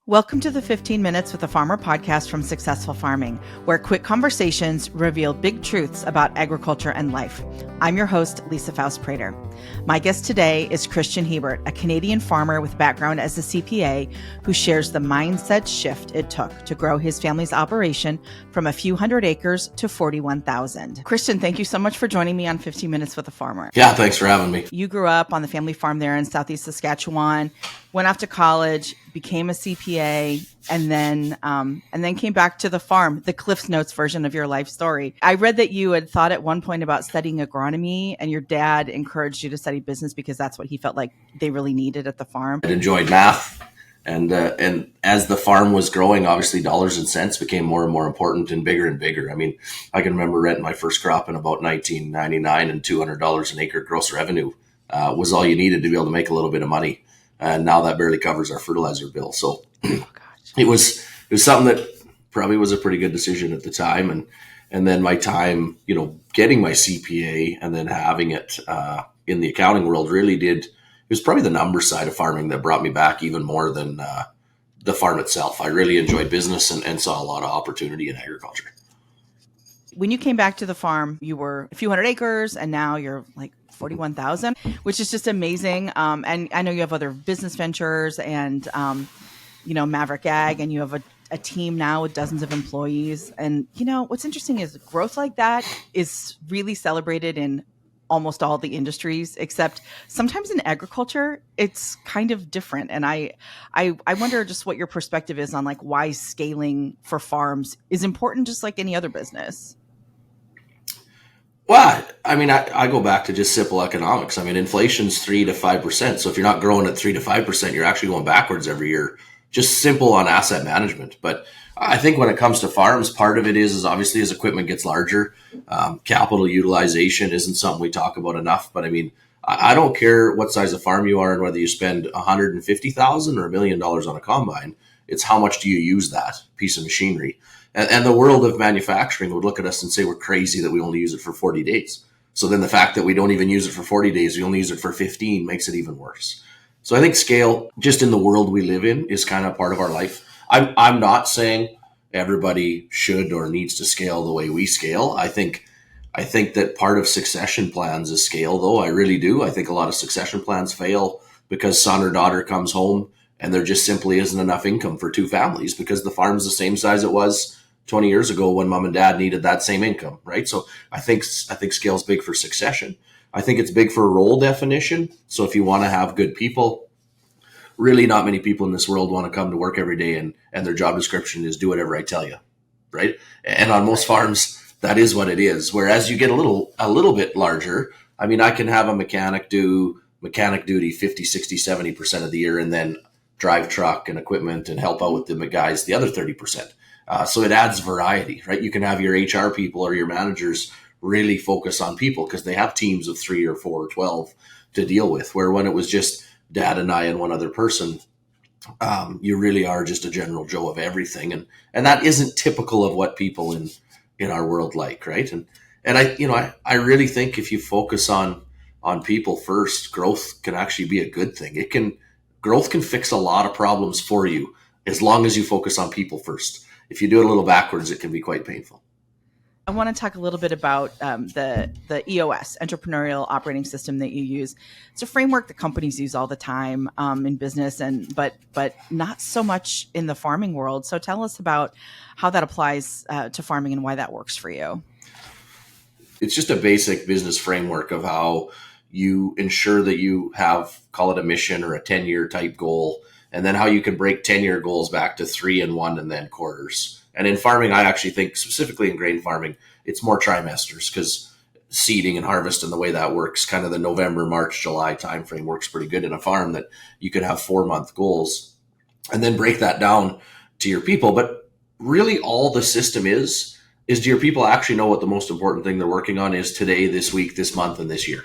Welcome to the 15 Minutes with a Farmer podcast from Successful Farming, where quick conversations reveal big truths about agriculture and life. I'm your host, Lisa Faust-Prater. My guest today is Kristjan Hebert, a Canadian farmer with background as a CPA who shares the mindset shift it took to grow his family's operation from a few hundred acres to 41,000. Kristjan, thank you so much for joining me on 15 Minutes with a Farmer. Yeah, thanks for having me. You grew up on the family farm there in Southeast Saskatchewan, went off to college, became a CPA, and then came back to the farm, the Cliff's Notes version of your life story. I read that you had thought at one point about studying agronomy, and your dad encouraged you to study business because that's what he felt like they really needed at the farm. I enjoyed math, and as the farm was growing, obviously dollars and cents became more and more important and bigger and bigger. I mean, I can remember renting my first crop in about 1999, and $200 an acre gross revenue was all you needed to be able to make a little bit of money. And now that barely covers our fertilizer bill. So it was something that probably was a pretty good decision at the time. And then my time, getting my CPA and then having it in the accounting world it was probably the numbers side of farming that brought me back even more than the farm itself. I really enjoyed business and saw a lot of opportunity in agriculture. When you came back to the farm, you were a few hundred acres, and now you're like 41,000, which is just amazing. And I know you have other business ventures and, Maverick Ag, and you have a team now with dozens of employees. And, what's interesting is growth like that is really celebrated in almost all the industries, except sometimes in agriculture, it's kind of different. And I wonder just what your perspective is on like why scaling for farms is important, just like any other business. Well, I mean, I go back to just simple economics. I mean, inflation's 3 to 5%. So if you're not growing at 3 to 5%, you're actually going backwards every year. Just simple on asset management. But I think when it comes to farms, part of it is obviously as equipment gets larger, capital utilization isn't something we talk about enough. But I mean, I don't care what size of farm you are and whether you spend $150,000 or $1 million on a combine. It's how much do you use that piece of machinery? And the world of manufacturing would look at us and say we're crazy that we only use it for 40 days. So then the fact that we don't even use it for 40 days, we only use it for 15 makes it even worse. So I think scale, just in the world we live in, is kind of part of our life. I'm not saying everybody should or needs to scale the way we scale. I think that part of succession plans is scale, though. I really do. I think a lot of succession plans fail because son or daughter comes home and there just simply isn't enough income for two families because the farm's the same size it was 20 years ago when mom and dad needed that same income, right? So I think scale is big for succession. I think it's big for role definition. So if you want to have good people, really not many people in this world want to come to work every day and their job description is do whatever I tell you, right? And on most farms, that is what it is. Whereas you get a little bit larger. I mean, I can have a mechanic do mechanic duty 50, 60, 70% of the year and then drive truck and equipment and help out with the guys the other 30%. So it adds variety, right? You can have your HR people or your managers really focus on people because they have teams of 3 or 4 or 12 to deal with, where when it was just dad and I and one other person, you really are just a general Joe of everything. And that isn't typical of what people in our world like, right? And I really think if you focus on people first, growth can actually be a good thing. Growth can fix a lot of problems for you as long as you focus on people first. If you do it a little backwards, it can be quite painful. I want to talk a little bit about the EOS, Entrepreneurial Operating System, that you use. It's a framework that companies use all the time in business, but not so much in the farming world. So tell us about how that applies to farming and why that works for you. It's just a basic business framework of how you ensure that you have, call it a mission or a 10-year type goal, and then how you can break 10-year goals back to 3 and 1 and then quarters. And in farming, I actually think specifically in grain farming, it's more trimesters because seeding and harvest and the way that works, kind of the November, March, July timeframe works pretty good in a farm that you could have 4-month goals and then break that down to your people. But really all the system is do your people actually know what the most important thing they're working on is today, this week, this month, and this year?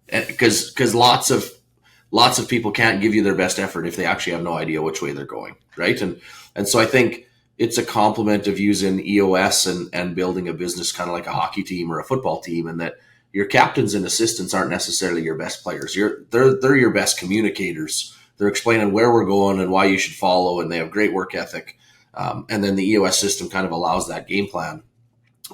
Because lots of people can't give you their best effort if they actually have no idea which way they're going, right? And so I think it's a complement of using EOS and building a business kind of like a hockey team or a football team, and that your captains and assistants aren't necessarily your best players. They're your best communicators they're explaining where we're going and why you should follow, and they have great work ethic. And then the EOS system kind of allows that game plan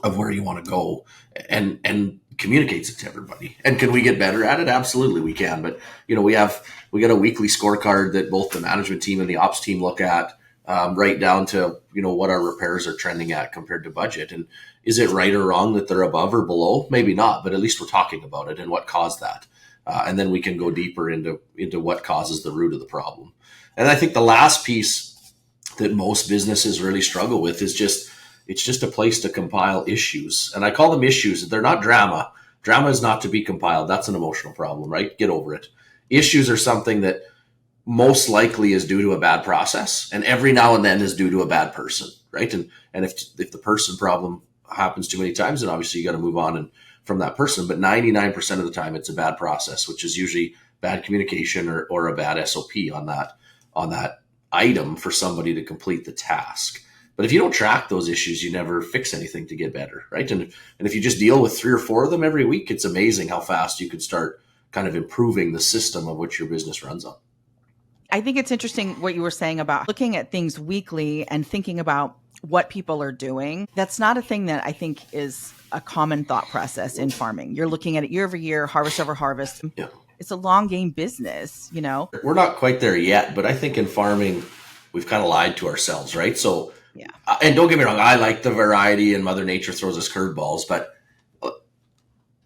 of where you want to go and communicates it to everybody. And can we get better at it? Absolutely we can. But, we got a weekly scorecard that both the management team and the ops team look at, right down to, what our repairs are trending at compared to budget. And is it right or wrong that they're above or below? Maybe not, but at least we're talking about it and what caused that. And then we can go deeper into what causes the root of the problem. And I think the last piece that most businesses really struggle with is it's just a place to compile issues. And I call them issues. They're not drama. Drama is not to be compiled. That's an emotional problem, right? Get over it. Issues are something that most likely is due to a bad process, and every now and then is due to a bad person, right? And if the person problem happens too many times, then obviously you got to move on from that person. But 99% of the time, it's a bad process, which is usually bad communication or a bad SOP on that item for somebody to complete the task. But if you don't track those issues, you never fix anything to get better, right? And if you just deal with 3 or 4 of them every week, it's amazing how fast you can start kind of improving the system of which your business runs on. I think it's interesting what you were saying about looking at things weekly and thinking about what people are doing. That's not a thing that I think is a common thought process in farming. You're looking at it year over year, harvest over harvest. Yeah. It's a long game business, We're not quite there yet, but I think in farming, we've kind of lied to ourselves, right? So, yeah. And don't get me wrong, I like the variety and Mother Nature throws us curveballs, but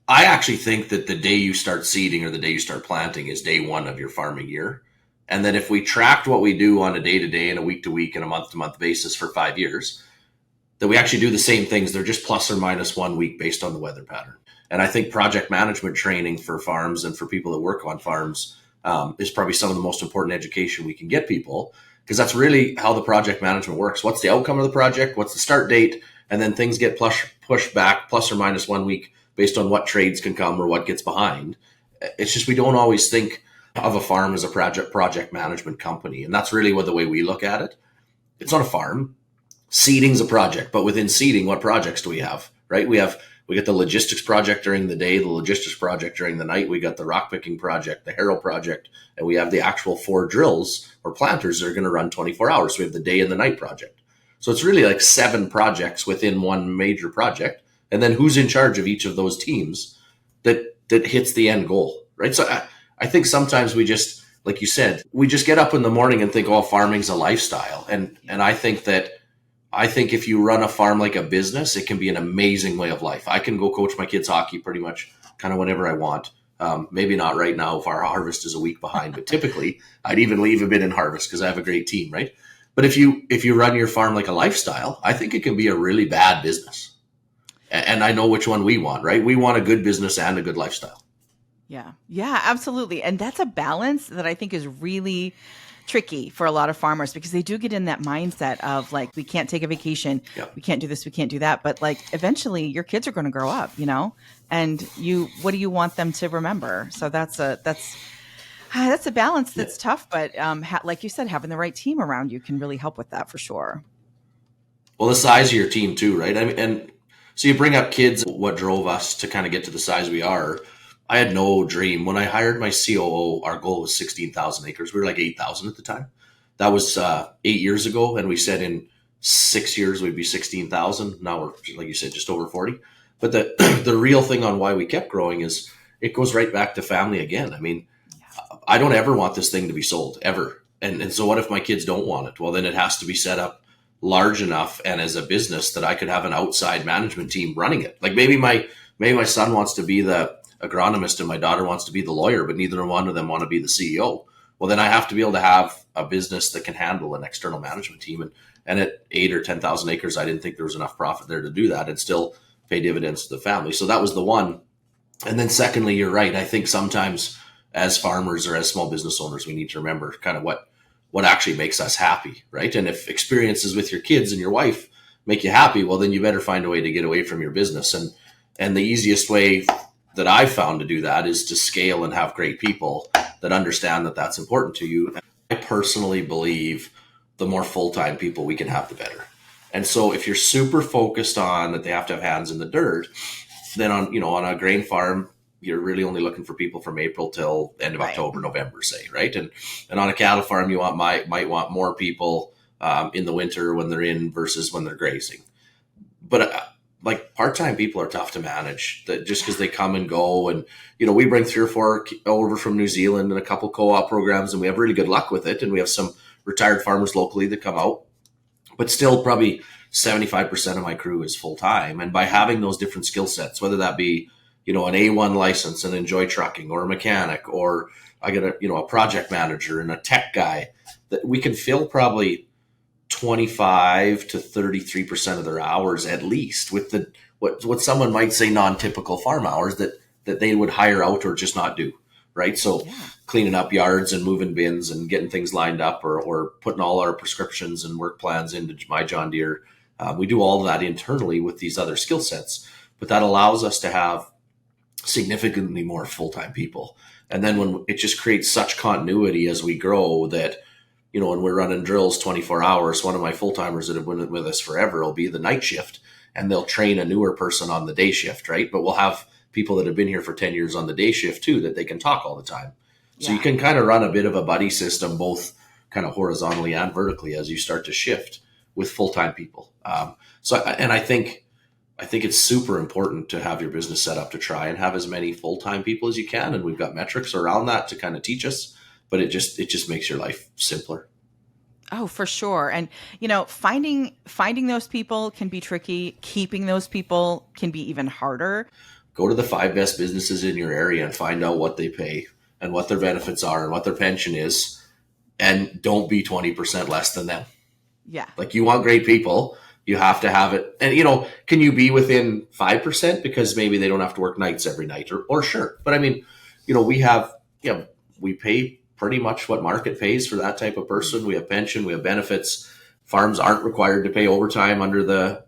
I actually think that the day you start seeding or the day you start planting is day one of your farming year. And that if we tracked what we do on a day-to-day and a week-to-week and a month-to-month basis for 5 years, that we actually do the same things. They're just plus or minus 1 week based on the weather pattern. And I think project management training for farms and for people that work on farms is probably some of the most important education we can get people, because that's really how the project management works. What's the outcome of the project? What's the start date? And then things get pushed back plus or minus 1 week based on what trades can come or what gets behind. It's just we don't always think of a farm as a project management company. And that's really the way we look at it. It's not a farm. Seeding's a project, but within seeding, what projects do we have, right? We get the logistics project during the day, the logistics project during the night. We got the rock picking project, the harrow project, and we have the actual 4 drills or planters that are going to run 24 hours. So we have the day and the night project. So it's really like 7 projects within one major project. And then who's in charge of each of those teams that hits the end goal, right? So I think sometimes we just, like you said, we just get up in the morning and think, oh, farming's a lifestyle. And I think if you run a farm like a business, it can be an amazing way of life. I can go coach my kids hockey pretty much kind of whenever I want. Maybe not right now if our harvest is a week behind, but typically I'd even leave a bit in harvest because I have a great team, right? But if you run your farm like a lifestyle, I think it can be a really bad business. And I know which one we want, right? We want a good business and a good lifestyle. Yeah, absolutely. And that's a balance that I think is really tricky for a lot of farmers, because they do get in that mindset of like, we can't take a vacation. Yep. We can't do this. We can't do that. But like, eventually your kids are going to grow up, and what do you want them to remember? So that's a balance that's tough. But like you said, having the right team around you can really help with that for sure. Well, the size of your team too, right? I mean, and so you bring up kids, what drove us to kind of get to the size we are. I had no dream. When I hired my COO, our goal was 16,000 acres. We were like 8,000 at the time. That was 8 years ago. And we said in 6 years, we'd be 16,000. Now we're, like you said, just over 40. But the real thing on why we kept growing is it goes right back to family again. I mean, I don't ever want this thing to be sold, ever. And so what if my kids don't want it? Well, then it has to be set up large enough and as a business that I could have an outside management team running it. Like maybe my son wants to be the agronomist and my daughter wants to be the lawyer, but neither one of them want to be the CEO. Well, then I have to be able to have a business that can handle an external management team. And at 8 or 10,000 acres, I didn't think there was enough profit there to do that and still pay dividends to the family. So that was the one. And then secondly, you're right. I think sometimes as farmers or as small business owners, we need to remember kind of what actually makes us happy, right? And if experiences with your kids and your wife make you happy, well, then you better find a way to get away from your business. And the easiest way that I've found to do that is to scale and have great people that understand that that's important to you. I personally believe the more full-time people we can have, the better. And so if you're super focused on that they have to have hands in the dirt, then on a grain farm, you're really only looking for people from April till end of Right. October, November, say, right? And on a cattle farm, you might want more people in the winter when they're in versus when they're grazing. But like part-time people are tough to manage, that just because they come and go. And we bring 3 or 4 over from New Zealand and a couple co-op programs, and we have really good luck with it. And we have some retired farmers locally that come out, but still probably 75% of my crew is full-time. And by having those different skill sets, whether that be an A1 license and enjoy trucking, or a mechanic, or I get a project manager and a tech guy, that we can fill probably 25 to 33% of their hours at least with the what someone might say non-typical farm hours that they would hire out or just not do, right? So cleaning up yards and moving bins and getting things lined up, or putting all our prescriptions and work plans into my John Deere. We do all of that internally with these other skill sets, but that allows us to have significantly more full-time people. And then when it just creates such continuity as we grow, that when we're running drills 24 hours, one of my full-timers that have been with us forever will be the night shift, and they'll train a newer person on the day shift, right? But we'll have people that have been here for 10 years on the day shift too, that they can talk all the time. So you can kind of run a bit of a buddy system, both kind of horizontally and vertically, as you start to shift with full-time people. And I think it's super important to have your business set up to try and have as many full-time people as you can. And we've got metrics around that to kind of teach us, but it just makes your life simpler. Oh, for sure. And, finding those people can be tricky. Keeping those people can be even harder. Go to the 5 best businesses in your area and find out what they pay and what their benefits are and what their pension is. And don't be 20% less than them. Yeah. Like, you want great people, you have to have it. And, can you be within 5% because maybe they don't have to work nights every night, or sure. But I mean, we pay pretty much what market pays for that type of person. We have pension, we have benefits. Farms aren't required to pay overtime under the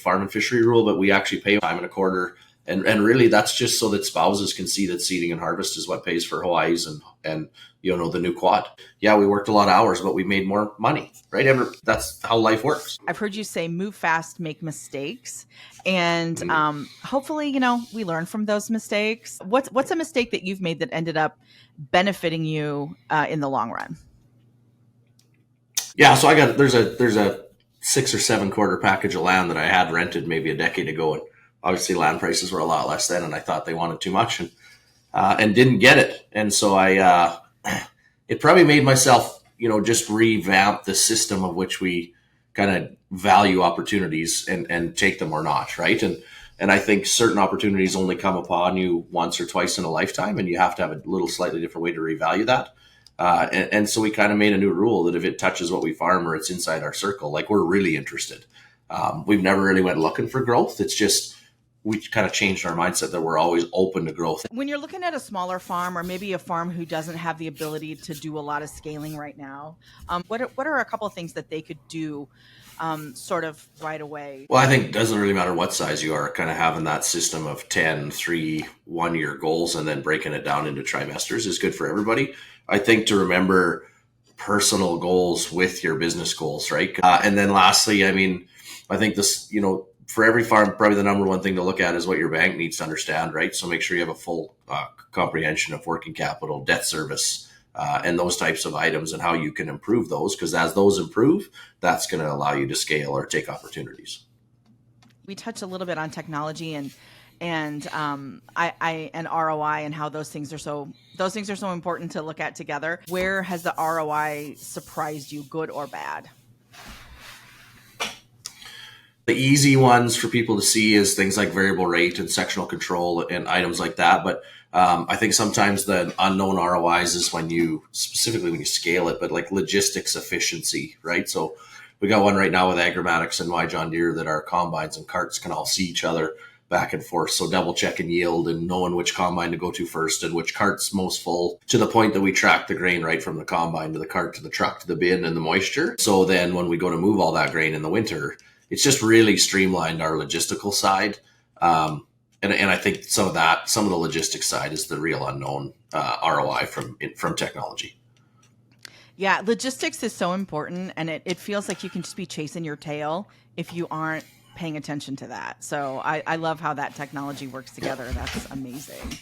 farm and fishery rule, but we actually pay time and a quarter. And really that's just so that spouses can see that seeding and harvest is what pays for Hawaii's and the new quad. Yeah, we worked a lot of hours, but we made more money, right? That's how life works. I've heard you say move fast, make mistakes. And hopefully, we learn from those mistakes. What's a mistake that you've made that ended up benefiting you in the long run? Yeah, so there's a 6 or 7 quarter package of land that I had rented maybe a decade ago, and obviously land prices were a lot less then, and I thought they wanted too much and didn't get it. And so it probably made myself, just revamp the system of which we kind of value opportunities and take them or not, right? And I think certain opportunities only come upon you once or twice in a lifetime, and you have to have a little slightly different way to revalue that. And so we kind of made a new rule that if it touches what we farm or it's inside our circle, like, we're really interested. We've never really went looking for growth. It's just, we kind of changed our mindset that we're always open to growth. When you're looking at a smaller farm, or maybe a farm who doesn't have the ability to do a lot of scaling right now, what are a couple of things that they could do sort of right away? Well, I think it doesn't really matter what size you are, kind of having that system of 10, 3, 1-year goals and then breaking it down into trimesters is good for everybody. I think to remember personal goals with your business goals, right? And then lastly, I think this, for every farm, probably the number one thing to look at is what your bank needs to understand, right? So make sure you have a full comprehension of working capital, debt service, and those types of items, and how you can improve those. Because as those improve, that's going to allow you to scale or take opportunities. We touched a little bit on technology and ROI, and how those things are so important to look at together. Where has the ROI surprised you, good or bad? The easy ones for people to see is things like variable rate and sectional control and items like that. But I think sometimes the unknown ROIs is when you scale it, but like logistics efficiency, right? So we got one right now with Agromatics and my John Deere that our combines and carts can all see each other back and forth. So double checking yield and knowing which combine to go to first and which cart's most full, to the point that we track the grain right from the combine to the cart to the truck to the bin and the moisture. So then when we go to move all that grain in the winter, it's just really streamlined our logistical side. And I think some of the logistics side is the real unknown ROI from technology. Yeah, logistics is so important, and it feels like you can just be chasing your tail if you aren't paying attention to that. So I love how that technology works together. That's amazing.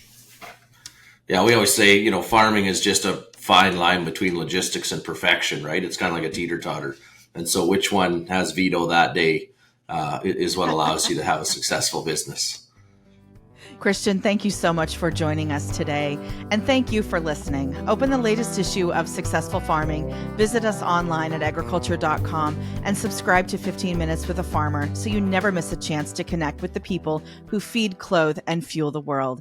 Yeah, we always say, farming is just a fine line between logistics and perfection, right? It's kind of like a teeter-totter. And so which one has veto that day is what allows you to have a successful business. Kristjan, thank you so much for joining us today. And thank you for listening. Open the latest issue of Successful Farming. Visit us online at agriculture.com and subscribe to 15 Minutes with a Farmer so you never miss a chance to connect with the people who feed, clothe, and fuel the world.